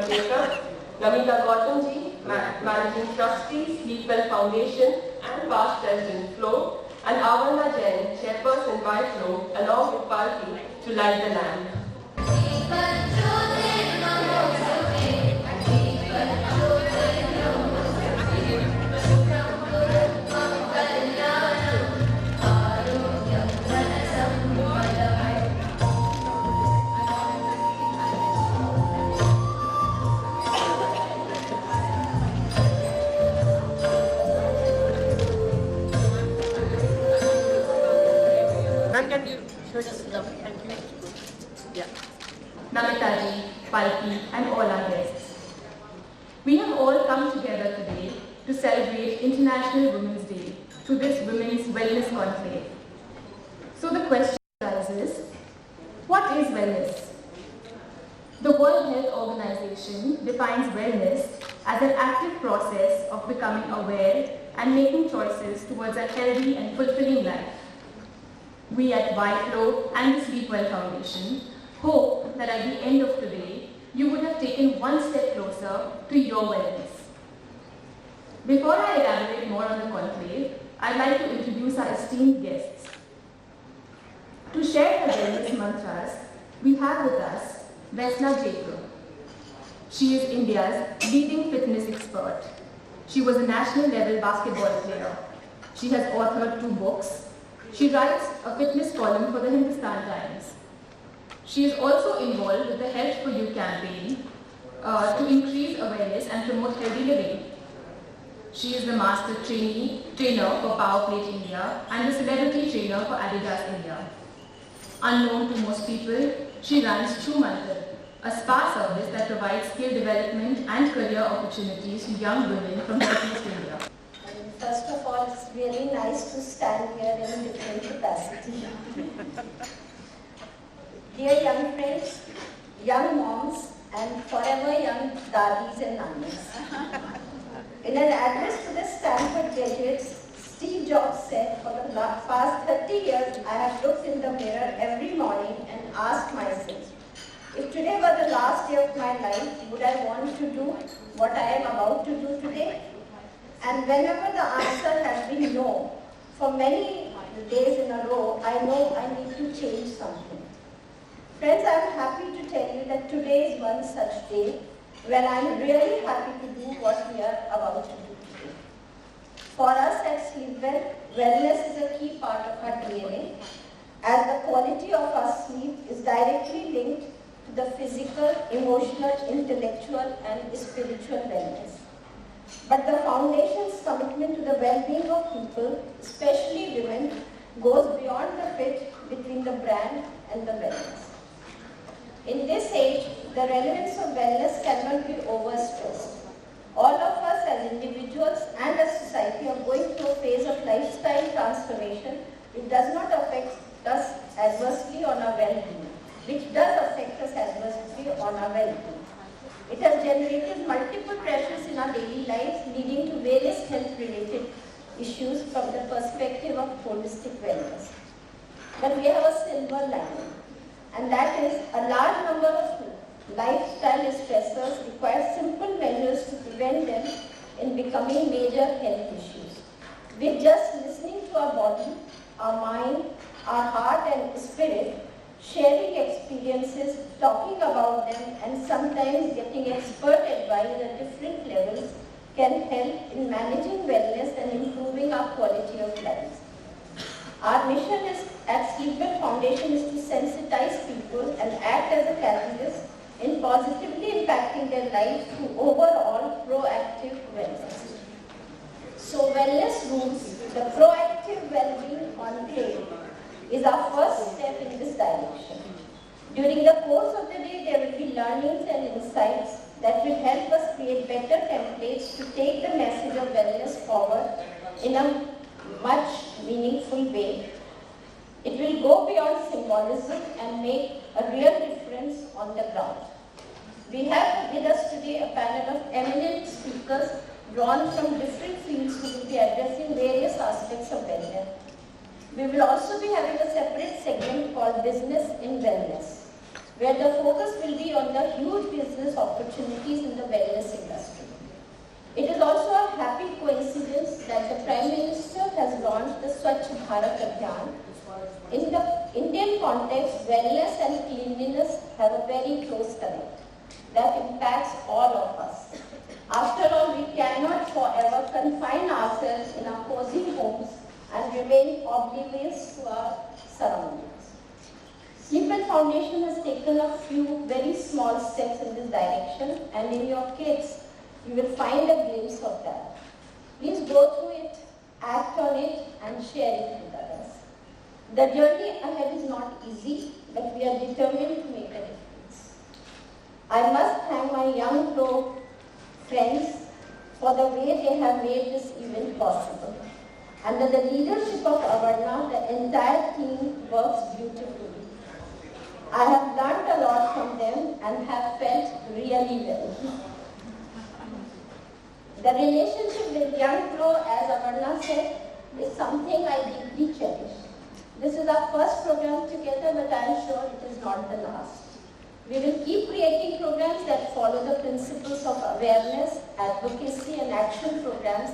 Undertaker, Namita Gautamji, Managing Trustee, Sleepwell Foundation and Past President FLO, and Avarna Jain, Chairperson YFLO, along with Palki, to light the lamp. Can you show just love? Thank you. Yeah. Namitaji, Palki, and all our guests. We have all come together today to celebrate International Women's Day through this Women's Wellness Conclave. So the question arises, what is wellness? The World Health Organization defines wellness as an active process of becoming aware and making choices towards a healthy and fulfilling life. We at YFLO and the Sleepwell Foundation hope that at the end of today, you would have taken one step closer to your wellness. Before I elaborate more on the conclave, I'd like to introduce our esteemed guests. To share the wellness mantras, we have with us Vesna Jacob. She is India's leading fitness expert. She was a national level basketball player. She has authored 2 books. She writes a fitness column for the Hindustan Times. She is also involved with the Health for You campaign to increase awareness and promote healthy living. She is the master trainer for Power Plate India and the celebrity trainer for Adidas India. Unknown to most people, she runs True Mantra, a spa service that provides skill development and career opportunities to young women from Northeast India. First of all, it's really nice to stand here in a different capacity. Dear young friends, young moms, and forever young dadis and nannies. In an address to the Stanford graduates, Steve Jobs said, for the past 30 years, I have looked in the mirror every morning and asked myself, if today were the last day of my life, would I want to do what I am about to do today? And whenever the answer has been no, for many days in a row, I know I need to change something. Friends, I am happy to tell you that today is one such day when I am really happy to do what we are about to do today. For us at Sleepwell, wellness is a key part of our DNA, as the quality of our sleep is directly linked to the physical, emotional, intellectual, and spiritual wellness. But the Foundation's commitment to the well-being of people, especially women, goes beyond the fit between the brand and the wellness. In this age, the relevance of wellness cannot be overstressed. All of us as individuals and as society are going through a phase of lifestyle transformation which does not affect us adversely on our well-being, which does affect us adversely on our well-being. It has generated multiple pressures in our daily lives, leading to various health-related issues from the perspective of holistic wellness. But we have a silver lining, and that is a large number of lifestyle stressors require simple measures to prevent them in becoming major health issues. With just listening to our body, our mind, our heart and spirit, sharing experiences, talking about them, and sometimes getting expert advice at different levels can help in managing wellness and improving our quality of life. Our mission at Sleepwell Foundation is to sensitize people and act as a catalyst in positively impacting their lives through overall proactive wellness. So wellness rooms, the proactive well-being conclave, is our first step in this direction. During the course of the day, there will be learnings and insights that will help us create better templates to take the message of wellness forward in a much meaningful way. It will go beyond symbolism and make a real difference on the ground. We have with us today a panel of eminent speakers drawn from different fields who will be addressing various aspects of wellness. We will also be having a separate segment called Business in Wellness, where the focus will be on the huge business opportunity opportunities in the wellness industry. It is also a happy coincidence that the Prime Minister has launched the Swachh Bharat Abhiyan. In the Indian context, wellness and cleanliness have a very close connect that impacts all of us. After all, we cannot forever confine ourselves in our cozy homes and remain oblivious to our surroundings. Sleepwell Foundation has taken a few very small steps in this direction, and in your kits, you will find a glimpse of that. Please go through it, act on it, and share it with others. The journey ahead is not easy, but we are determined to make a difference. I must thank my young pro friends for the way they have made this event possible. Under the leadership of Avarna, the entire team works beautifully. I have learned a lot from them and have felt really well. The relationship with young pro, as Avarna said, is something I deeply cherish. This is our first program together, but I am sure it is not the last. We will keep creating programs that follow the principles of awareness, advocacy, and action programs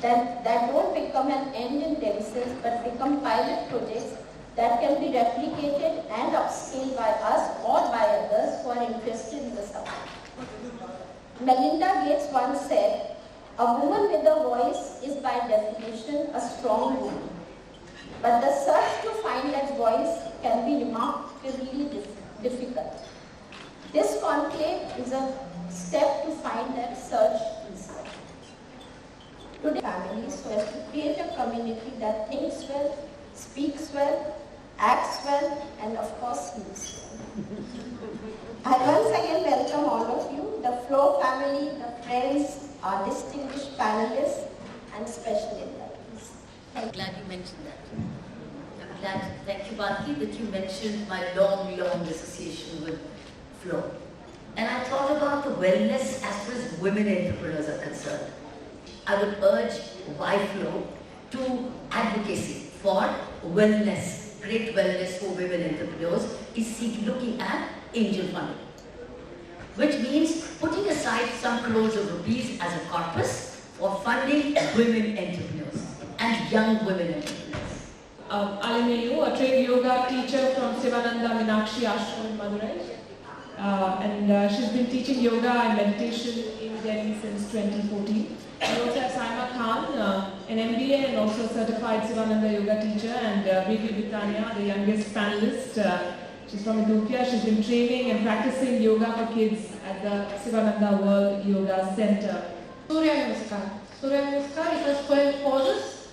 that don't become an end in themselves, but become pilot projects that can be replicated and upscaled by us or by others who are interested in the subject. Melinda Gates once said, "A woman with a voice is by definition a strong woman. But the search to find that voice can be remarkably difficult. This conclave is a step to find that search inside." Today, families so as to create a community that thinks well, speaks well, acts well, and of course sleeps well. I once again welcome all of you, the FLO family, the friends, our distinguished panelists, and special invitees. I'm glad you mentioned that. I'm glad, thank you, Bharti, that you mentioned my long association with FLO. And I thought about the wellness as far as women entrepreneurs are concerned. I would urge YFLO to advocacy for wellness, great wellness for women entrepreneurs is looking at angel funding, which means putting aside some crores of rupees as a corpus for funding women entrepreneurs and young women entrepreneurs. Alimayu, a trained yoga teacher from Sivananda Meenakshi Ashram in Madurai. She's been teaching yoga and meditation in Delhi since 2014. We also have Saima Khan, an MBA and also a certified Sivananda yoga teacher, and Baby Bitania, the youngest panelist. She's from Ethiopia. She's been training and practicing yoga for kids at the Sivananda World Yoga Center. Surya Namaskar. Surya Namaskar is a square poses,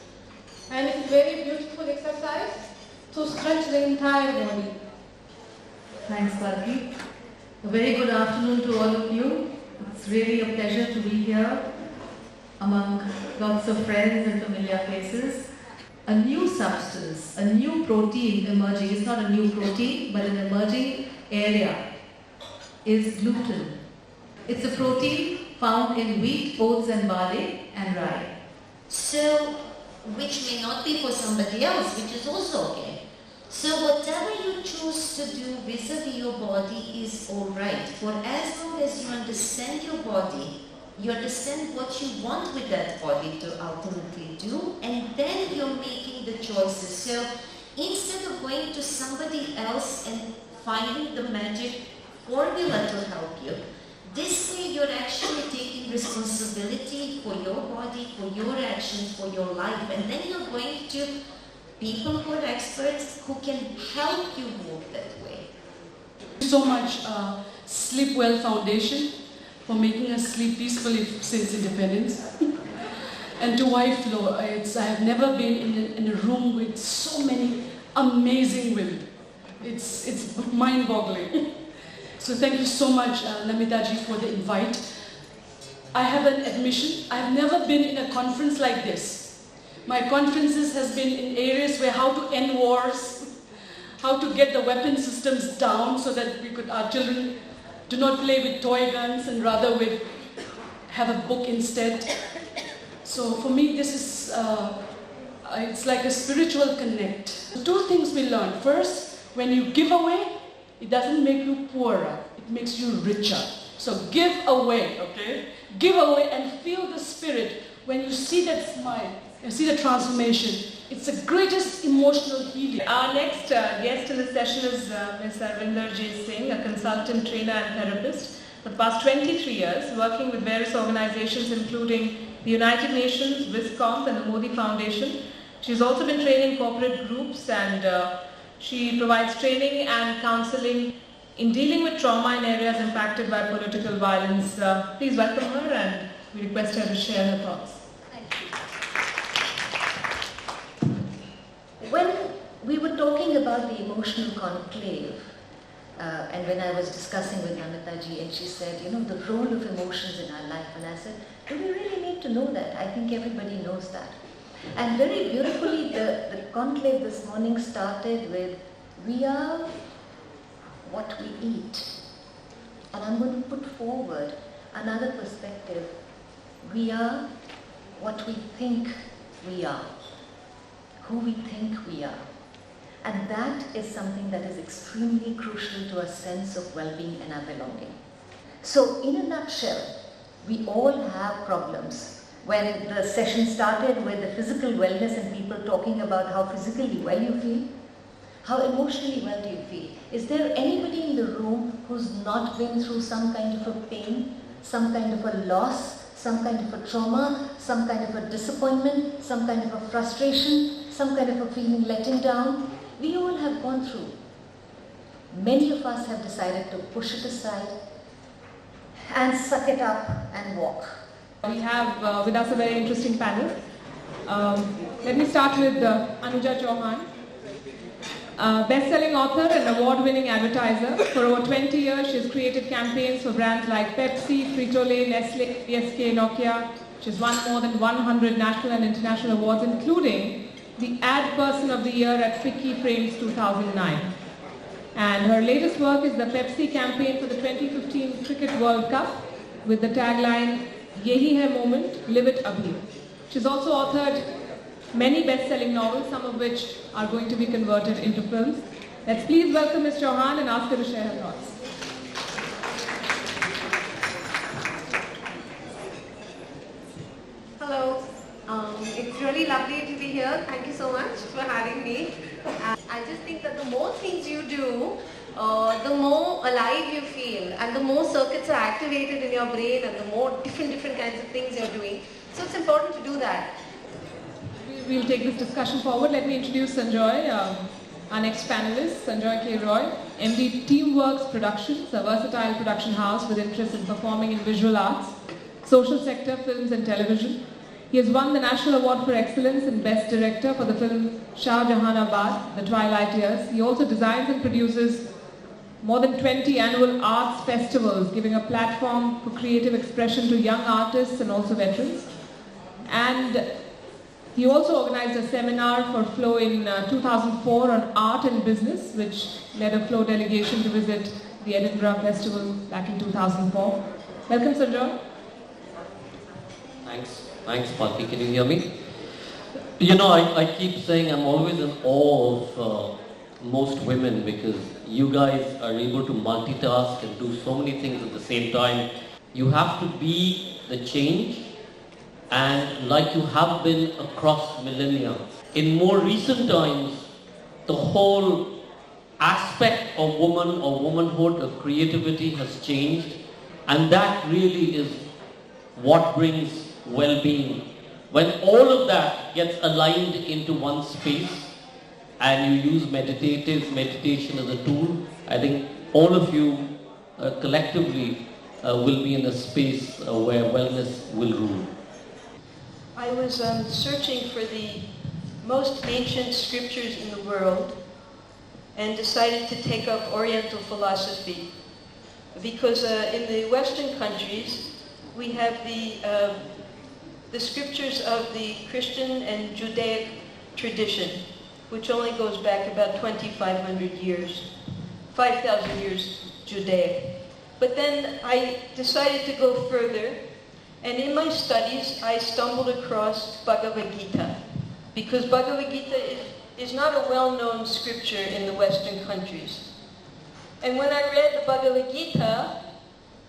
and it's a very beautiful exercise to stretch the entire body. Thanks, Bharti. A very good afternoon to all of you. It's really a pleasure to be here among lots of friends and familiar faces. A new substance, a new protein emerging. It's not a new protein, but an emerging area is gluten. It's a protein found in wheat, oats and barley and rye. So, which may not be for somebody else, which is also okay. So whatever you choose to do vis-a-vis your body is alright. For as long as you understand your body, you understand what you want with that body to ultimately do, and then you're making the choices. So instead of going to somebody else and finding the magic formula to help you, this way you're actually taking responsibility for your body, for your actions, for your life, and then you're going to people who are experts who can help you move that way. Thank you so much, Sleepwell Foundation, for making us sleep peacefully since independence. And to YFLO, I have never been in a room with so many amazing women. It's mind-boggling. So thank you so much, Namitaji, for the invite. I have an admission. I've never been in a conference like this. My conferences has been in areas where how to end wars, how to get the weapon systems down so that our children do not play with toy guns and rather have a book instead. So for me, this is, it's like a spiritual connect. Two things we learned. First, when you give away, it doesn't make you poorer. It makes you richer. So give away, okay? Give away and feel the spirit when you see that smile, you see the transformation. It's the greatest emotional healing. Our next guest in the session is Ms. Arvinder J. Singh, a consultant, trainer and therapist for the past 23 years, working with various organizations including the United Nations, WISCOMP and the Modi Foundation. She's also been training corporate groups and she provides training and counseling in dealing with trauma in areas impacted by political violence. Please welcome her and we request her to share her thoughts. When we were talking about the emotional conclave, and when I was discussing with Namita ji, and she said, you know, the role of emotions in our life, and I said, do we really need to know that? I think everybody knows that. And very beautifully, the conclave this morning started with, we are what we eat. And I'm going to put forward another perspective. We are what we think we are. Who we think we are. And that is something that is extremely crucial to a sense of well-being and our belonging. So in a nutshell, we all have problems. When the session started with the physical wellness and people talking about how physically well you feel, how emotionally well do you feel? Is there anybody in the room who's not been through some kind of a pain, some kind of a loss, some kind of a trauma, some kind of a disappointment, some kind of a frustration, some kind of a feeling letting down? We all have gone through. Many of us have decided to push it aside and suck it up and walk. We have with us a very interesting panel. Let me start with Anuja Chauhan, best-selling author and award-winning advertiser. For over 20 years, she has created campaigns for brands like Pepsi, Frito-Lay, Nestle, PSK, Nokia. She has won more than 100 national and international awards, including the Ad Person of the Year at FICCI Frames 2009. And her latest work is the Pepsi campaign for the 2015 Cricket World Cup with the tagline, Yehi Hai Moment, Live It Abhi. She's also authored many best-selling novels, some of which are going to be converted into films. Let's please welcome Ms. Chauhan and ask her to share her thoughts. Hello. It's really lovely to be here. Thank you so much for having me. I just think that the more things you do, the more alive you feel and the more circuits are activated in your brain and the more different kinds of things you're doing. So it's important to do that. We'll take this discussion forward. Let me introduce Sanjoy, our next panelist, Sanjoy K. Roy, MD Teamworks Productions, a versatile production house with interest in performing in visual arts, social sector, films and television. He has won the National Award for Excellence in Best Director for the film Shah Jahanabad, The Twilight Years. He also designs and produces more than 20 annual arts festivals, giving a platform for creative expression to young artists and also veterans. And he also organized a seminar for FLO in 2004 on art and business, which led a FLO delegation to visit the Edinburgh Festival back in 2004. Welcome, Sanjoy. Thanks, Palki. Can you hear me? You know, I keep saying I'm always in awe of most women because you guys are able to multitask and do so many things at the same time. You have to be the change, and like you have been across millennia. In more recent times, the whole aspect of woman or womanhood, of creativity has changed, and that really is what brings well-being. When all of that gets aligned into one space and you use meditation as a tool, I think all of you collectively will be in a space where wellness will rule. I was searching for the most ancient scriptures in the world and decided to take up Oriental philosophy because in the Western countries we have the scriptures of the Christian and Judaic tradition, which only goes back about 2,500 years, 5,000 years Judaic. But then I decided to go further, and in my studies I stumbled across Bhagavad Gita, because Bhagavad Gita is not a well-known scripture in the Western countries. And when I read the Bhagavad Gita,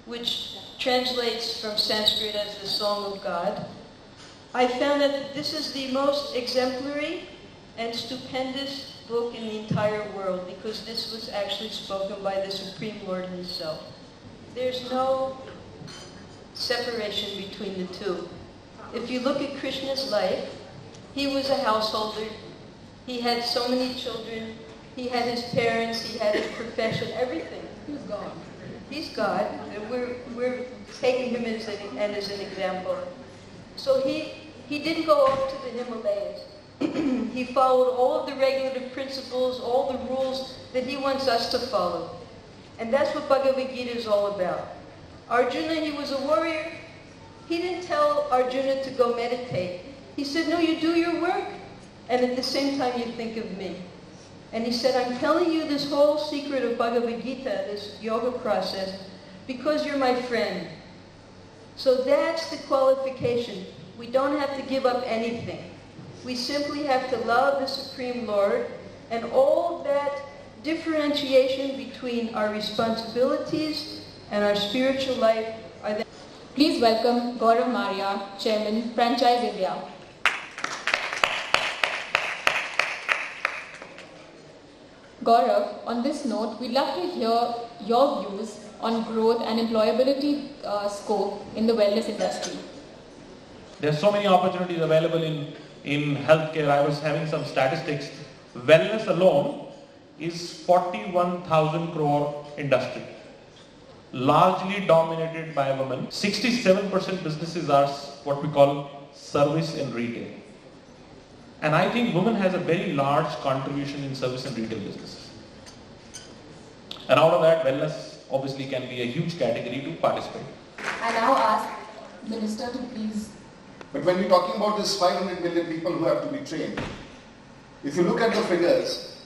which translates from Sanskrit as the Song of God, I found that this is the most exemplary and stupendous book in the entire world, because this was actually spoken by the Supreme Lord himself. There's no separation between the two. If you look at Krishna's life, he was a householder. He had so many children. He had his parents. He had his profession, everything. He's God. He's God. We're taking him as an example. So he didn't go up to the Himalayas. He followed all of the regulative principles, all the rules that he wants us to follow. And that's what Bhagavad Gita is all about. Arjuna, he was a warrior. He didn't tell Arjuna to go meditate. He said, no, you do your work, and at the same time you think of me. And he said, I'm telling you this whole secret of Bhagavad Gita, this yoga process, because you're my friend. So that's the qualification. We don't have to give up anything. We simply have to love the Supreme Lord, and all that differentiation between our responsibilities and our spiritual life are there. Please welcome Gaurav Maria, Chairman, Franchise India. Gaurav, on this note, we'd love to hear your views on growth and employability scope in the wellness industry. There are so many opportunities available in healthcare. I was having some statistics. Wellness alone is 41,000 crore industry, largely dominated by women. 67% businesses are what we call service and retail. And I think women has a very large contribution in service and retail businesses. And out of that, wellness obviously can be a huge category to participate. I now ask Minister to please. But when we're talking about this 500 million people who have to be trained, if you look at the figures,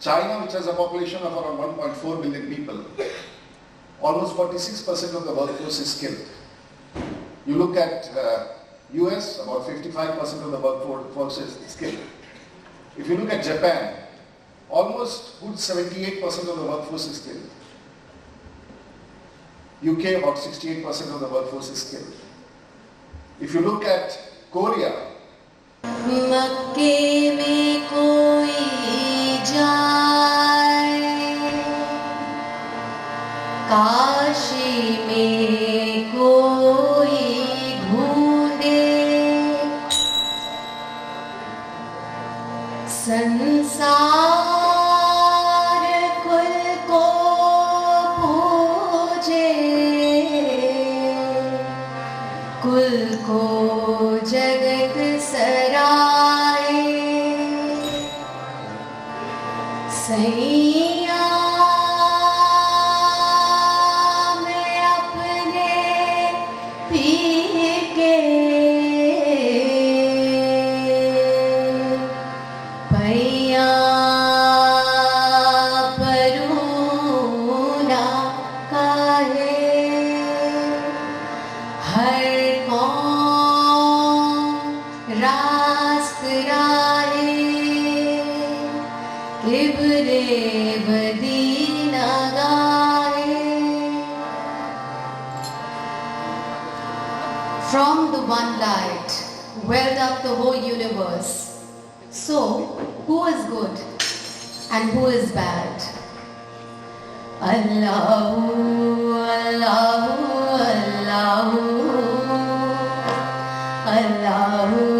China, which has a population of around 1.4 billion people, almost 46% of the workforce is skilled. You look at US, about 55% of the workforce is skilled. If you look at Japan, almost good 78% of the workforce is skilled. UK, about 68% of the workforce is skilled. If you look at Korea, मक्के में कोई जाए, काशी में कोई ढूंढे, संसार कुल को पूजे, कुल को जगत सराए, सैया मैं अपने पी के पैया परूना काहे, हर रास्त राहे, किबरे बदीना गाए. From the one light welled up the whole universe. So, who is good and who is bad? Allahu, Allahu, Allahu, Allahu.